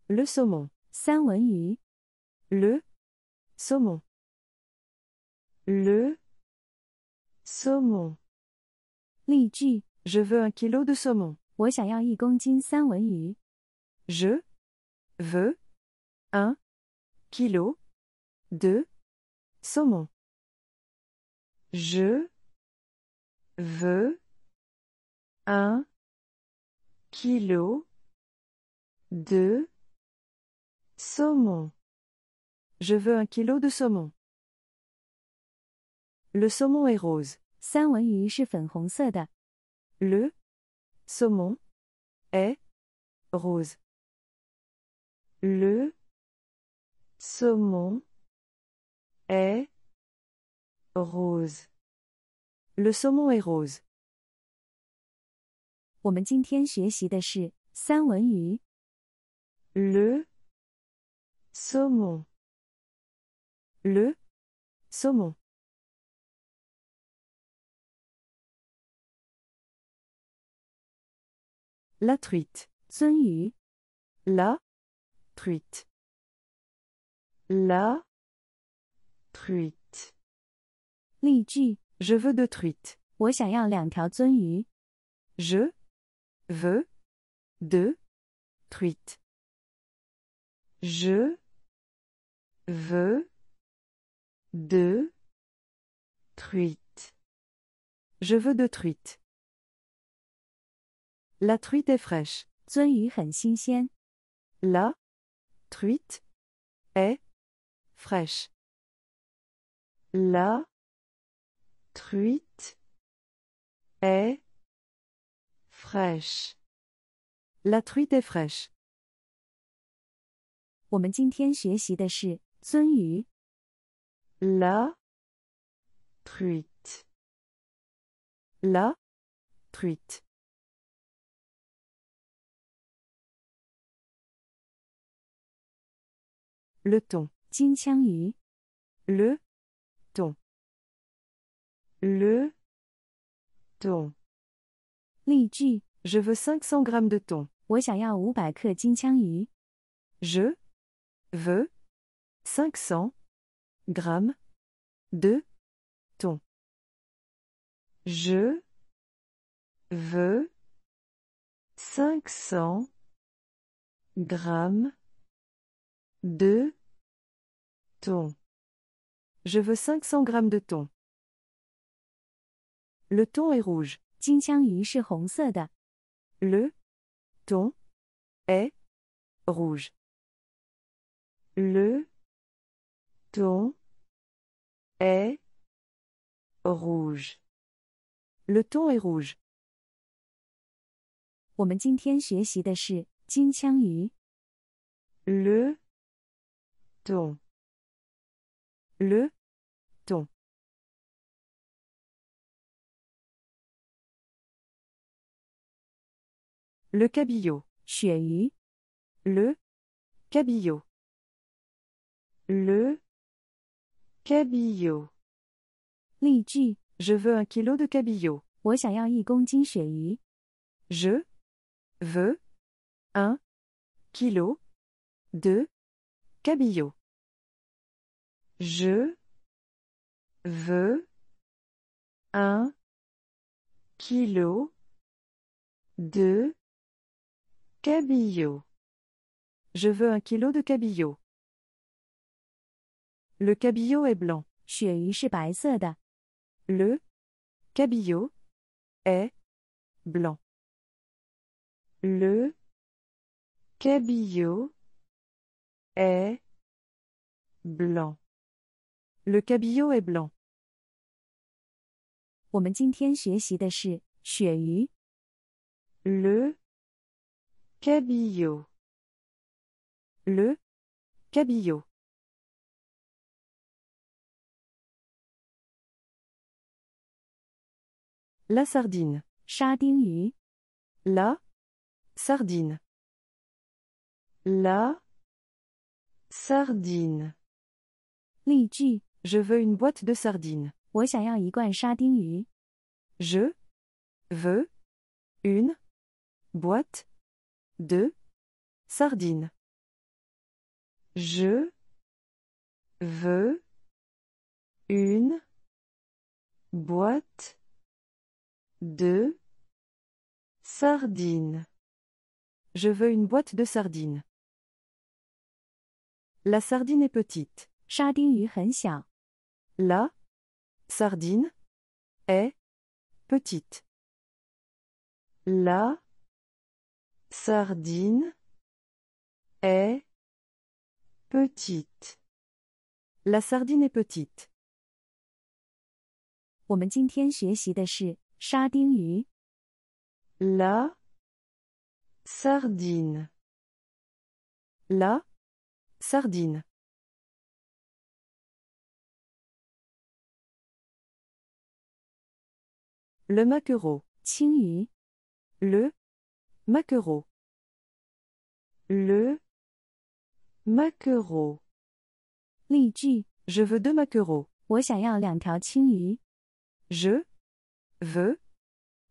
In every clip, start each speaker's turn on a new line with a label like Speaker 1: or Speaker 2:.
Speaker 1: Le saumon.
Speaker 2: 三文鱼
Speaker 1: Le saumon. Le saumon.
Speaker 2: 例句
Speaker 1: Je veux 1 kilo de saumon.
Speaker 2: 我想要1公斤三文鱼。
Speaker 1: Je veux 1 kilo de saumon. Je veux 1 kilo de saumon. Je veux 1 kilo de saumon. Le saumon est rose.
Speaker 2: 三文鱼是粉红色的。
Speaker 1: Le saumon est rose. Le saumon est rose. Le saumon est rose.
Speaker 2: 我们今天学习的是三文鱼。
Speaker 1: Le saumon. Le saumon. La truite.
Speaker 2: 鳟鱼
Speaker 1: La truite. La truite.
Speaker 2: 例句
Speaker 1: Je veux 2 truites.
Speaker 2: 我想要2条鳟鱼。
Speaker 1: Je veux 2 truites. Je veux 2 truites. Je veux 2 truites. La truite est fraîche.
Speaker 2: 鳟鱼很新鲜。
Speaker 1: La truite est fraîche. La truite est fraîche. La truite est fraîche.
Speaker 2: 我们今天学习的是鳟鱼。
Speaker 1: La truite. La truite. Le thon.
Speaker 2: 金枪鱼
Speaker 1: Le thon. Le thon.
Speaker 2: 例句
Speaker 1: Je veux 500 grammes de thon.
Speaker 2: 我想要500克金枪鱼。
Speaker 1: Je veux 500 grammes de thon. Je veux 500 grammes de thon. Je veux 500 grammes de thon. Le thon est rouge.
Speaker 2: 金枪鱼是红色的。
Speaker 1: Le thon est rouge. Le thon est rouge. Le thon est rouge.
Speaker 2: 我们今天学习的是金枪鱼。
Speaker 1: Le thon. Le thon. Le cabillaud.
Speaker 2: 鳕鱼
Speaker 1: Le cabillaud. Le cabillaud.
Speaker 2: 例句
Speaker 1: Je veux 1 kilo de cabillaud.
Speaker 2: 我想要1公斤鳕鱼。
Speaker 1: Je veux 1 kilo de cabillaud. Je veux 1 kilo de cabillaud. Je veux 1 kilo de cabillaud. Le cabillaud est blanc.
Speaker 2: 鳕鱼是白色的。
Speaker 1: Le cabillaud est blanc. Le cabillaud est blanc. Le cabillaud est blanc.
Speaker 2: 我们今天学习的是鳕鱼。
Speaker 1: Le cabillaud. Le cabillaud. La sardine.
Speaker 2: 沙丁鱼
Speaker 1: La sardine. La sardine.
Speaker 2: 例句
Speaker 1: Je veux une boîte de sardines.
Speaker 2: 我想要1罐沙丁鱼。
Speaker 1: Je veux une boîte de sardines. Je veux une boîte de sardines. Je veux une boîte de sardines. La sardine est petite.
Speaker 2: 沙丁鱼很小。
Speaker 1: La sardine est petite. La sardine est petite. La sardine est petite.
Speaker 2: 我们今天学习的是沙丁鱼。
Speaker 1: La sardine. La sardine. Le maquereau.
Speaker 2: 青鱼。
Speaker 1: Le maquereau. Le maquereau.
Speaker 2: 例句：
Speaker 1: Je veux 2 maquereaux.
Speaker 2: 我想要2条青鱼。
Speaker 1: Je veux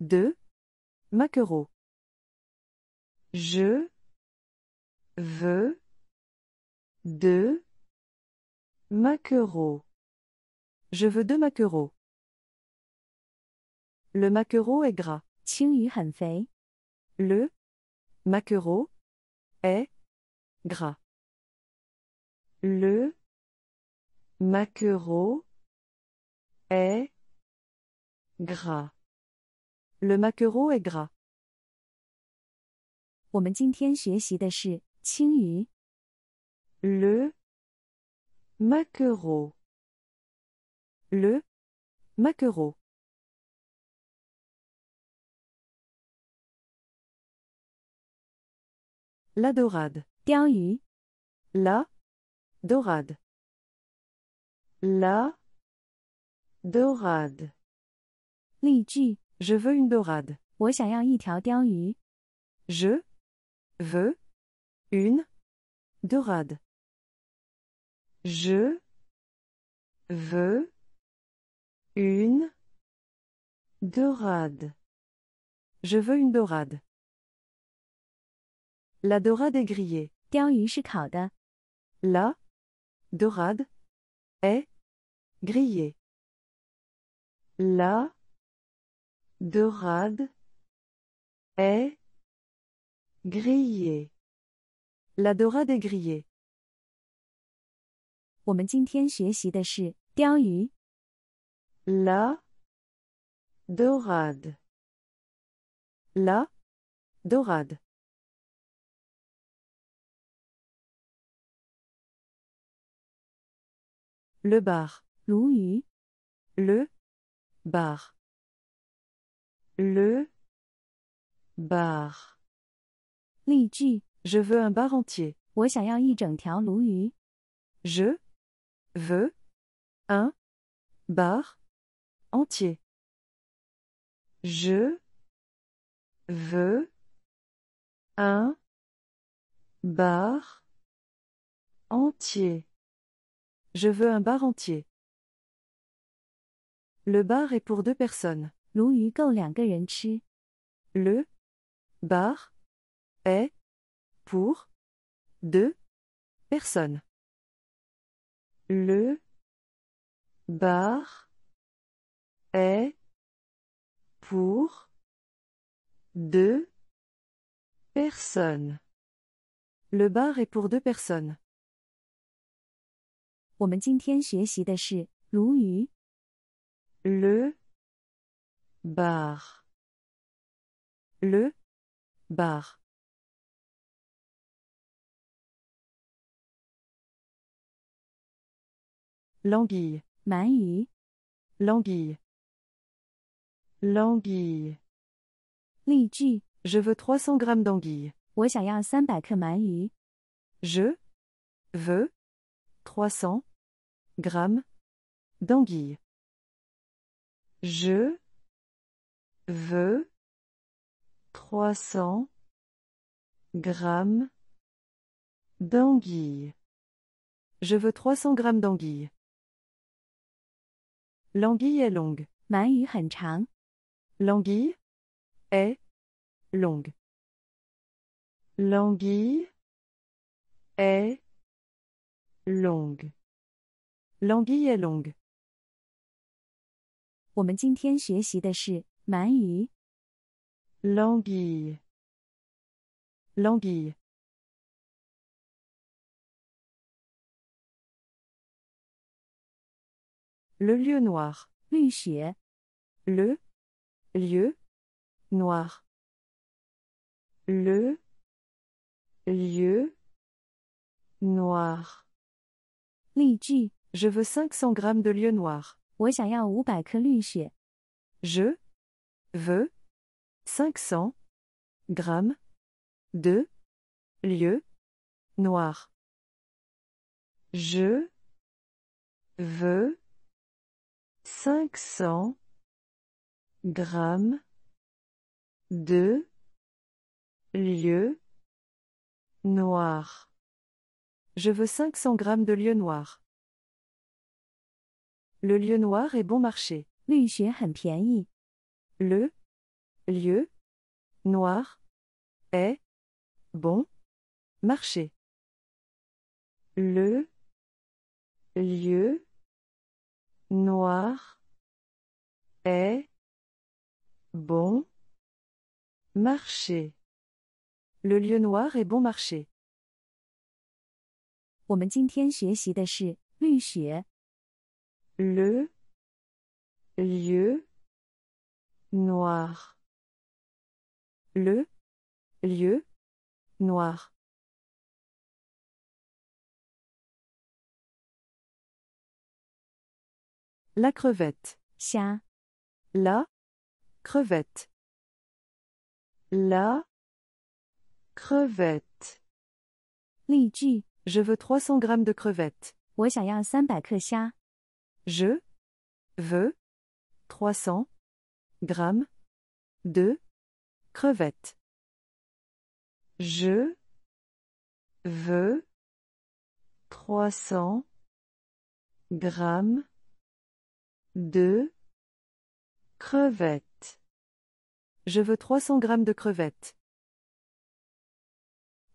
Speaker 1: 2 maquereaux. Je veux 2 maquereaux. Je veux 2 maquereaux. Le maquereau est gras.
Speaker 2: 青鱼很肥。
Speaker 1: Le maquereau est gras. Le maquereau est gras. Le maquereau est gras.
Speaker 2: 我们今天学习的是青鱼。
Speaker 1: Le maquereau. Le maquereau. La dorade.
Speaker 2: 鲷鱼。
Speaker 1: La dorade. La dorade.
Speaker 2: 例句：
Speaker 1: Je veux une dorade.
Speaker 2: 我想要1条鲷鱼。
Speaker 1: Je veux une dorade. Je veux une dorade. Je veux une dorade. La dorade est grillée.
Speaker 2: 鲷鱼是烤的。
Speaker 1: La dorade est grillée. La dorade est grillée. La dorade est grillée.
Speaker 2: 我们今天学习的是鲷鱼。
Speaker 1: La dorade. La dorade. Le bar.
Speaker 2: 鲈鱼。
Speaker 1: Le bar. Le bar.
Speaker 2: 例句：
Speaker 1: Je veux un bar entier.
Speaker 2: 我想要1整条鲈鱼。
Speaker 1: Je veux un bar entier. Je veux un bar entier. Je veux un bar entier. Le bar est pour 2 personnes.
Speaker 2: 鲈鱼够2个人吃。
Speaker 1: Le bar est pour 2 personnes. Le bar est pour 2 personnes. Le bar est pour 2 personnes.
Speaker 2: 我们今天学习的是鲈鱼。
Speaker 1: Le bar. Le bar. L'anguille.
Speaker 2: 鳗鱼。
Speaker 1: L'anguille. L'anguille.
Speaker 2: 例句：
Speaker 1: Je veux 300 grammes d'anguille.
Speaker 2: 我想要300克鳗鱼。
Speaker 1: Je veux 300 grammes d'anguille. Je veux 300 grammes d'anguille. Je veux 300 grammes d'anguille. L'anguille est longue.
Speaker 2: 鳗鱼很长。
Speaker 1: L'anguille est longue. L'anguille est longue. L'anguille est longue.
Speaker 2: 我们今天学习的是鳗鱼。
Speaker 1: L'anguille. L'anguille. Le lieu noir.
Speaker 2: 绿雪。
Speaker 1: Le lieu noir. Le lieu noir.
Speaker 2: 例句：
Speaker 1: Je veux 500 grammes de lieu noir.
Speaker 2: 我想要500克绿雪。
Speaker 1: Je veux 500 grammes de lieu noir. Je veux 500 grammes de lieu noir. Je veux 500 grammes de lieu noir. Le lieu noir est bon marché.
Speaker 2: 绿雪很便宜。
Speaker 1: Le lieu noir est bon marché. Le lieu noir est bon marché. Le lieu noir est bon marché.
Speaker 2: 我们今天学习的是绿雪。
Speaker 1: Le lieu noir. Le lieu noir. La crevette.
Speaker 2: 虾。
Speaker 1: La crevette. La crevette.
Speaker 2: 例句：
Speaker 1: Je veux 300 grammes de crevettes.
Speaker 2: 我想要300克虾。
Speaker 1: Je veux 300 grammes de crevettes. Je veux 300 grammes de crevettes. Je veux 300 grammes de crevettes.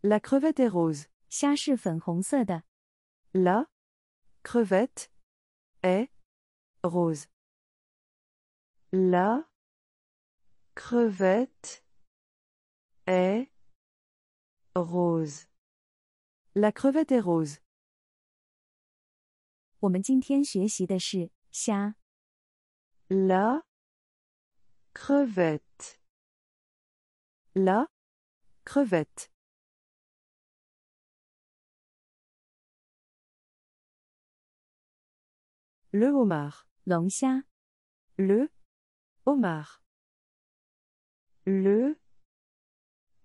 Speaker 1: La crevette est rose.
Speaker 2: 虾是粉红色的。
Speaker 1: La crevette est rose. La crevette est rose. La crevette est rose.
Speaker 2: 我们今天学习的是虾。
Speaker 1: La crevette. La crevette. Le homard.
Speaker 2: 龙虾。
Speaker 1: Le homard. Le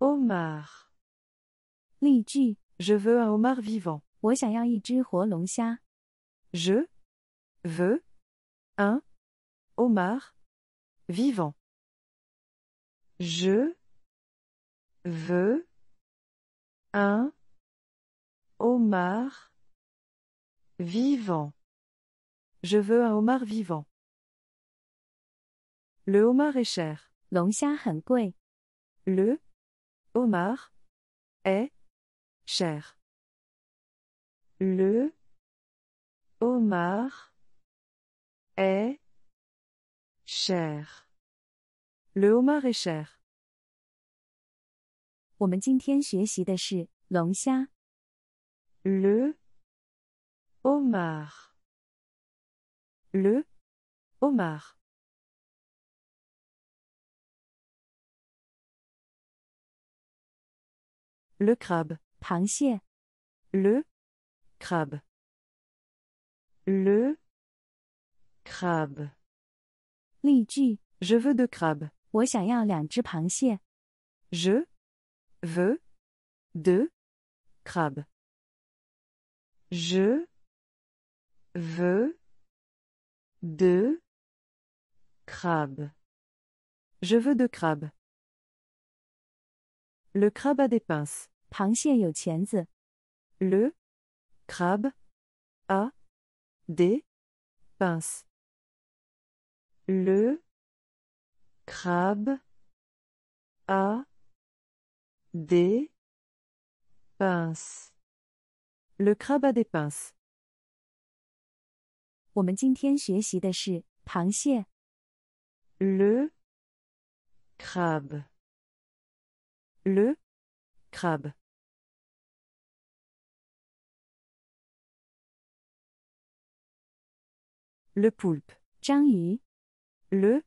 Speaker 1: homard.
Speaker 2: 例句：
Speaker 1: Je veux un homard vivant.
Speaker 2: 我想要一只活龙虾。
Speaker 1: Je veux un homard vivant. Je veux un homard vivant. Je veux un homard vivant. Le homard est cher.
Speaker 2: 龙虾很贵。
Speaker 1: Le homard est cher. Le homard est cher. Le homard est cher.
Speaker 2: 我们今天学习的是龙虾。
Speaker 1: Le homard. Le homard. Le crabe.
Speaker 2: 螃蟹。
Speaker 1: Le crabe. Le crabe.
Speaker 2: 例句：
Speaker 1: Je veux 2 crabes.
Speaker 2: 我想要2只螃蟹。
Speaker 1: Je veux 2 crabes. Je veux 2 crabes. Je veux 2 crabes. Le crabe a des pinces.
Speaker 2: 螃蟹有钳子。
Speaker 1: Le crabe a des pinces. Le crabe a des pinces. Le crabe a des pinces.
Speaker 2: 我们今天学习的是螃蟹。
Speaker 1: Le crabe. Le crabe. Le poulpe.
Speaker 2: 章鱼。
Speaker 1: Le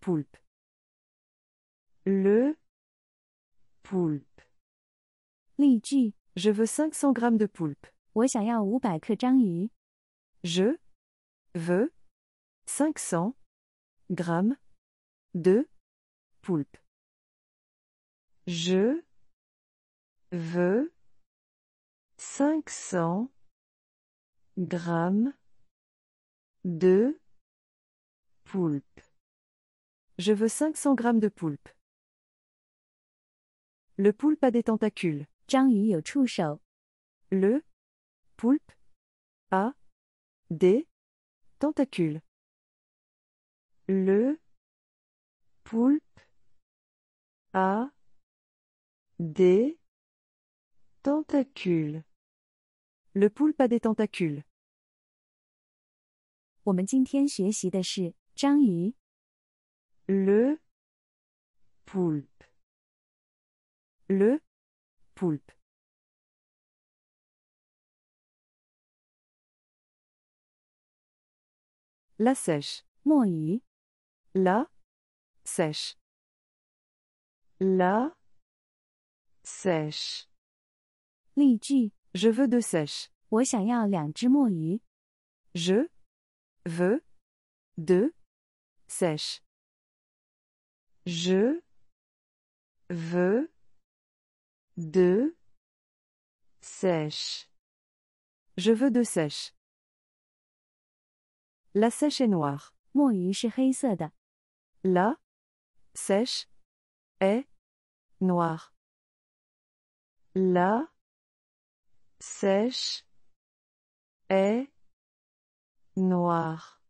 Speaker 1: poulpe. Le poulpe.
Speaker 2: 例句：
Speaker 1: Je veux 500 grammes de poulpe.
Speaker 2: 我想要500克章鱼。
Speaker 1: Je veux 500 grammes de poulpe. Je veux 500 grammes de poulpe. Je veux 500 grammes de poulpe. Le poulpe a des tentacules.
Speaker 2: 章鱼有触手。
Speaker 1: Le poulpe a des tentacules. Le poulpe a des tentacules. Le poulpe a des tentacules.
Speaker 2: 我们今天学习的是章鱼。
Speaker 1: Le poulpe. Le poulpe. La sèche.
Speaker 2: 墨鱼。
Speaker 1: La sèche. La sèche.
Speaker 2: 例句：
Speaker 1: Je veux 2 sèches.
Speaker 2: 我想要2只墨鱼。
Speaker 1: Je veux 2 sèches. Je veux 2 sèches. Je veux 2 sèches. La sèche est noire.
Speaker 2: 墨鱼是黑色的。
Speaker 1: La sèche est noire. La sèche est noire.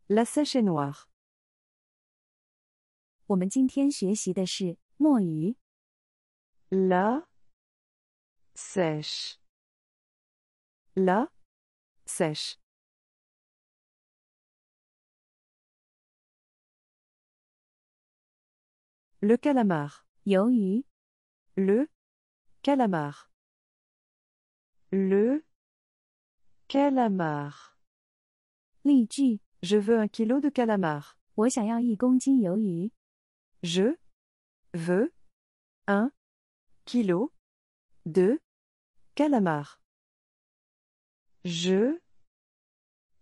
Speaker 1: La sèche est noire.
Speaker 2: 我们今天学习的是墨鱼。
Speaker 1: La sèche. La sèche. Le calamar.
Speaker 2: 鱿鱼。
Speaker 1: Le calamar. Le calamar.
Speaker 2: 例句：
Speaker 1: Je veux 1 kilo de calamar.
Speaker 2: 我想要1公斤鱿鱼。
Speaker 1: Je veux 1 kilo de calamar. Je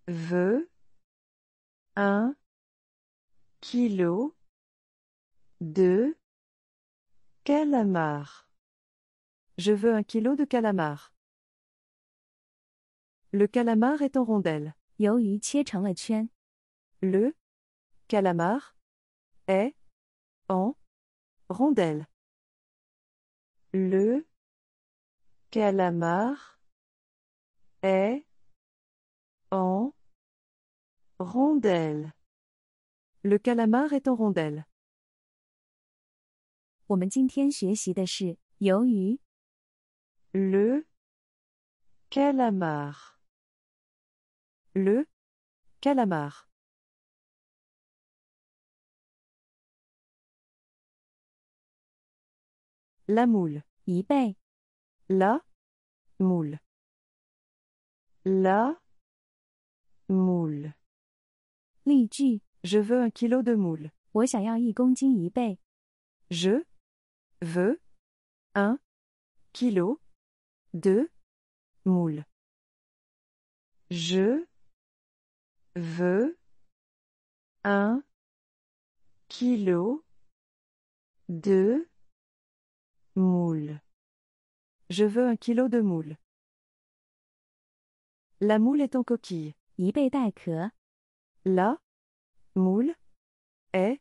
Speaker 1: veux 1 kilo de calamar. Je veux 1 kilo de calamar. Le calamar est en rondelles.
Speaker 2: 鱿鱼切成了圈。
Speaker 1: Le calamar est en rondelles. Le calamar est en rondelles. Le calamar est en rondelles.
Speaker 2: 我们今天学习的是鱿鱼。
Speaker 1: Le calamar. Le calamar. La moule.
Speaker 2: 贻贝。
Speaker 1: La moule. La moule.
Speaker 2: 例句：
Speaker 1: Je veux 1 kilo de moule.
Speaker 2: 我想要1公斤贻贝。
Speaker 1: Je veux 1 kilo de moule. Je veux 1 kilo de moule. Je veux 1 kilo de moule. La moule est en coquille.
Speaker 2: 贻贝带壳。
Speaker 1: La moule est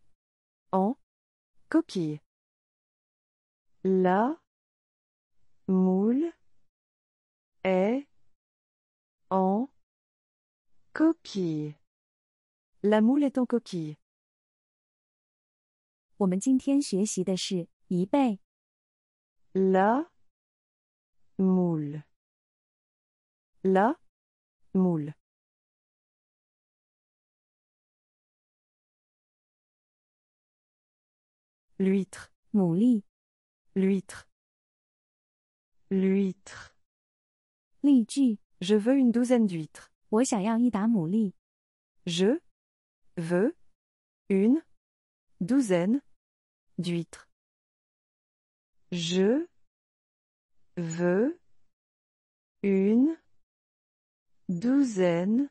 Speaker 1: en coquille. La moule est en coquille. La moule est en coquille.
Speaker 2: 我们今天学习的是贻贝。
Speaker 1: La moule. La, moule. L'huître,
Speaker 2: 牡蛎。
Speaker 1: l'huître. L'huître.
Speaker 2: 例句：
Speaker 1: Je veux une douzaine d'huîtres.
Speaker 2: 我想要一打牡蛎。
Speaker 1: Je veux une douzaine d'huîtres. Je veux une douzaine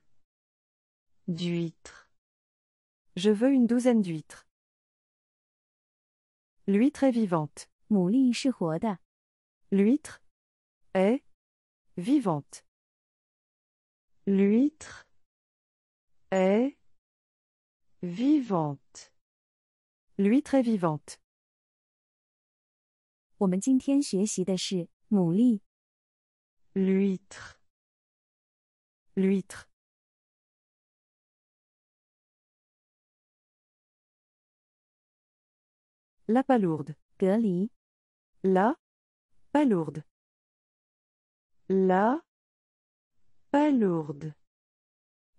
Speaker 1: d'huîtres. Je veux une douzaine d'huîtres. L'huître est vivante.
Speaker 2: 牡蛎是活的。
Speaker 1: L'huître est vivante. L'huître est vivante. L'huître est vivante.
Speaker 2: 我们今天学习的是牡蛎。
Speaker 1: L'huître. L'huître. La palourde.
Speaker 2: 蛤蜊。
Speaker 1: La palourde. La palourde.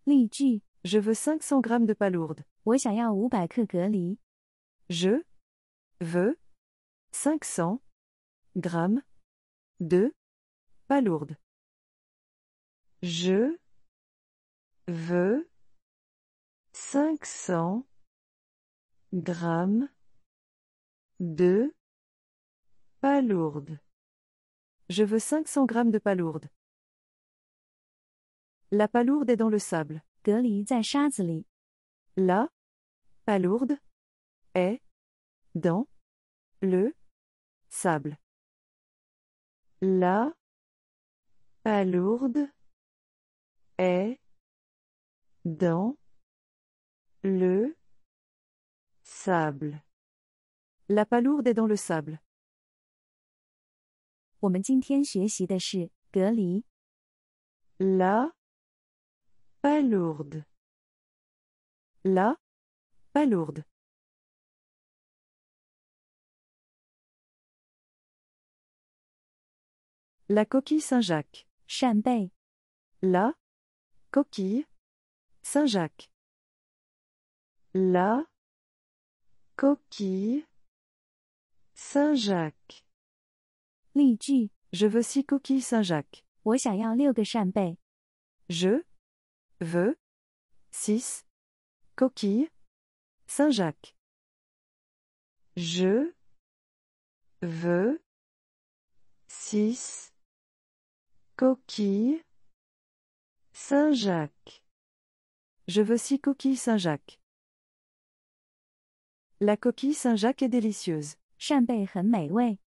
Speaker 2: 例句：
Speaker 1: Je veux 500 grammes de palourde.
Speaker 2: 我想要500克蛤蜊。
Speaker 1: Je veux 500 grammes de palourde. Je veux 500 grammes de palourde. Je veux 500 grammes de palourde. La palourde est dans le sable.
Speaker 2: 蛤蜊在沙子里。
Speaker 1: La palourde est dans le sable. La palourde est dans le sable. La palourde est dans le sable.
Speaker 2: 我们今天学习的是蛤蜊。
Speaker 1: La palourde. La palourde. La coquille Saint-Jacques.
Speaker 2: 扇贝。
Speaker 1: La coquille Saint-Jacques. La coquille Saint-Jacques.
Speaker 2: 例句：
Speaker 1: Je veux 6 coquilles Saint-Jacques.
Speaker 2: 我想要6个扇贝。
Speaker 1: Je veux 6 coquilles Saint-Jacques. Je veux 6 coquilles Saint-Jacques. Je veux 6 coquilles Saint-Jacques. La coquille Saint-Jacques est délicieuse.
Speaker 2: 扇贝很美味。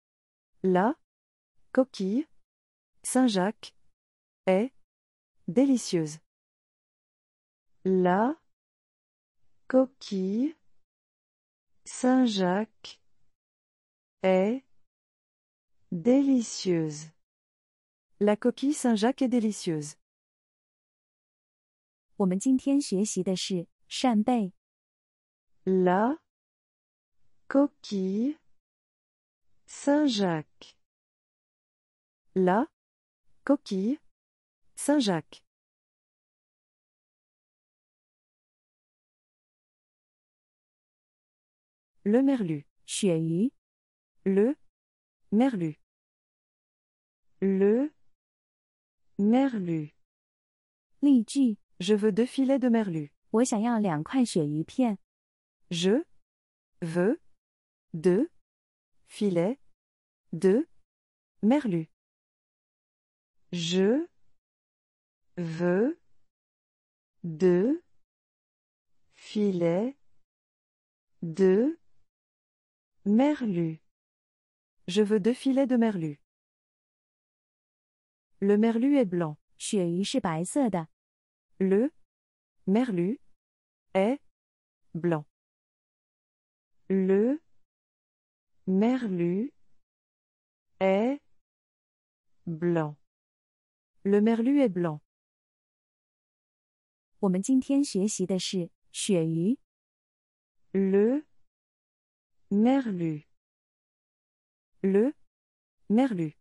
Speaker 1: La coquille Saint-Jacques est délicieuse. La coquille Saint-Jacques est délicieuse. La coquille Saint-Jacques est délicieuse.
Speaker 2: 我们今天学习的是扇贝。
Speaker 1: La coquille Saint-Jacques. La coquille Saint-Jacques. Le merlu.
Speaker 2: 鳕鱼。
Speaker 1: Le merlu. Le merlu.
Speaker 2: 例句：
Speaker 1: Je veux 2 filets de merlu.
Speaker 2: 我想要2块鳕鱼片。
Speaker 1: Je veux 2 filets de merlu. Je veux 2 filets de merlu. Je veux 2 filets de merlu. Le merlu est blanc.
Speaker 2: 鳕鱼是白色的。
Speaker 1: Le merlu est blanc. Le merlu est blanc. Le merlu est blanc.
Speaker 2: 我们今天学习的是鳕鱼。
Speaker 1: Le merlu. Le merlu.